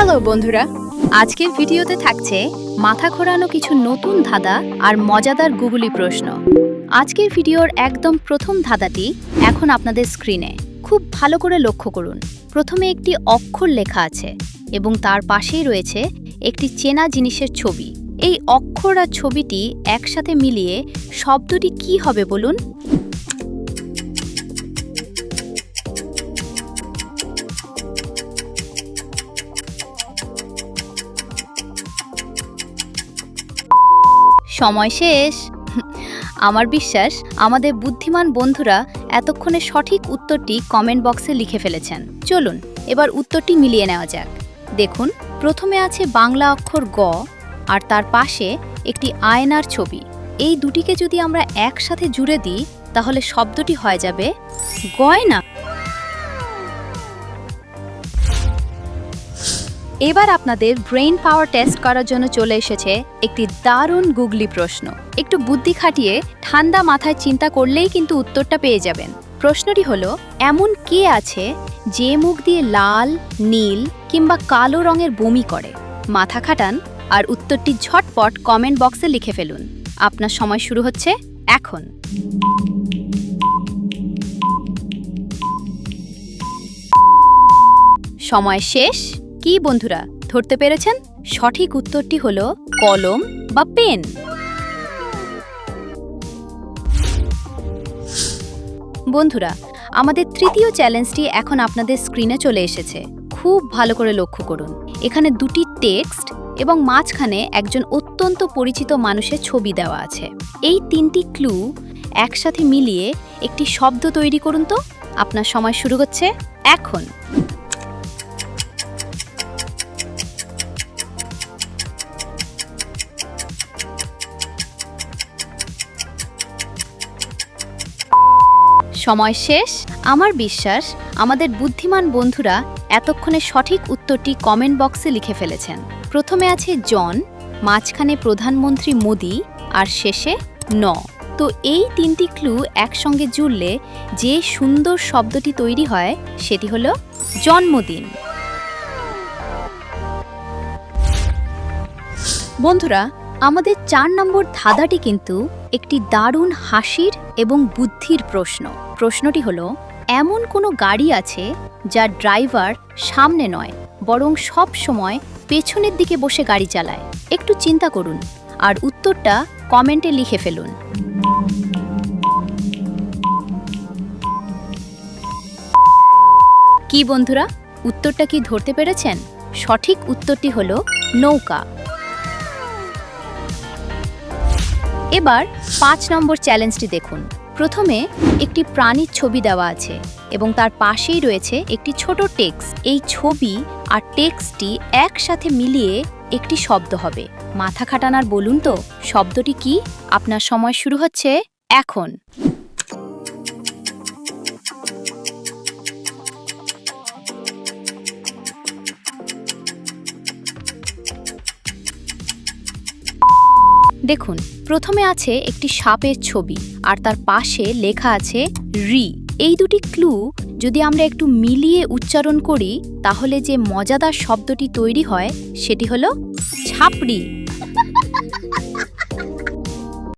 Hello বন্ধুরা, আজকের ভিডিওতে থাকছে মাথা ঘোরানো কিছু নতুন ধাঁধা আর মজাদার গুগলি প্রশ্ন। আজকের ভিডিওর একদম প্রথম ধাঁধাটি এখন আপনাদের স্ক্রিনে। খুব ভালো করে লক্ষ্য করুন। প্রথমে একটি অক্ষর লেখা আছে এবং তার পাশেই রয়েছে একটি চেনা জিনিসের ছবি। এই অক্ষর আর ছবিটি একসাথে মিলিয়ে শব্দটি কি হবে বলুন? সময় শেষ। আমার বিশ্বাস আমাদের বুদ্ধিমান বন্ধুরা এতক্ষণে সঠিক উত্তরটি কমেন্ট বক্সে লিখে ফেলেছেন। চলুন এবার উত্তরটি মিলিয়ে নেওয়া যাক। দেখুন, প্রথমে আছে বাংলা অক্ষর গ আর তার পাশে একটি আয়নার ছবি। এই দুটিকে যদি আমরা একসাথে জুড়ে দিই তাহলে শব্দটি হয়ে যাবে গয়না। এবার আপনাদের ব্রেইন পাওয়ার টেস্ট করার জন্য চলে এসেছে একটি দারুণ গুগলি প্রশ্ন। একটু বুদ্ধি খাটিয়ে ঠান্ডা মাথায় চিন্তা করলেই কিন্তু উত্তরটা পেয়ে যাবেন। প্রশ্নটি হলো, এমন কে আছে যে মুখ দিয়ে লাল, নীল কিংবা কালো রঙের বমি করে? মাথা খাটান আর উত্তরটি ঝটপট কমেন্ট বক্সে লিখে ফেলুন। আপনার সময় শুরু হচ্ছে এখন। সময় শেষ। কি বন্ধুরা, ধরতে পেরেছেন? সঠিক উত্তরটি হলো কলম বা পেন। বন্ধুরা, আমাদের তৃতীয় চ্যালেঞ্জটি এখন আপনাদের স্ক্রিনে চলে এসেছে। খুব ভালো করে লক্ষ্য করুন। এখানে দুটি টেক্সট এবং মাঝখানে একজন অত্যন্ত পরিচিত মানুষের ছবি দেওয়া আছে। এই তিনটি ক্লু একসাথে মিলিয়ে একটি শব্দ তৈরি করুন তো। আপনার সময় শুরু হচ্ছে এখন। সময় শেষ। আমার বিশ্বাস আমাদের বুদ্ধিমান বন্ধুরা এতক্ষণে সঠিক উত্তরটি কমেন্ট বক্সে লিখে ফেলেছেন। প্রথমে আছে জন, মাঝখানে প্রধানমন্ত্রী মোদি আর শেষে ন। তো এই তিনটি ক্লু একসঙ্গে জুড়লে যে সুন্দর শব্দটি তৈরি হয় সেটি হলো জন্মদিন। বন্ধুরা, আমাদের 4 নম্বর ধাঁধাটি কিন্তু একটি দারুণ হাসির এবং বুদ্ধির প্রশ্ন। প্রশ্নটি হলো, এমন কোনো গাড়ি আছে যার ড্রাইভার সামনে নয় বরং সব সময় পেছনের দিকে বসে গাড়ি চালায়? একটু চিন্তা করুন আর উত্তরটা কমেন্টে লিখে ফেলুন। কি বন্ধুরা, উত্তরটা কি ধরতে পেরেছেন? সঠিক উত্তরটি হলো নৌকা। এবার 5 নম্বর চ্যালেঞ্জটি দেখুন। প্রথমে একটি প্রাণীর ছবি দেওয়া আছে এবং তার পাশেই রয়েছে একটি ছোট টেক্সট। এই ছবি আর টেক্সটটি একসাথে মিলিয়ে একটি শব্দ হবে। মাথা খাটানার বলুন তো শব্দটি কি? আপনার সময় শুরু হচ্ছে এখন। দেখুন, প্রথমে আছে একটি সাপের ছবি আর তার পাশে লেখা আছে রি। এই দুটি ক্লু যদি আমরা একটু মিলিয়ে উচ্চারণ করি তাহলে যে মজাদার শব্দটি তৈরি হয় সেটি হলো ছাপড়ি।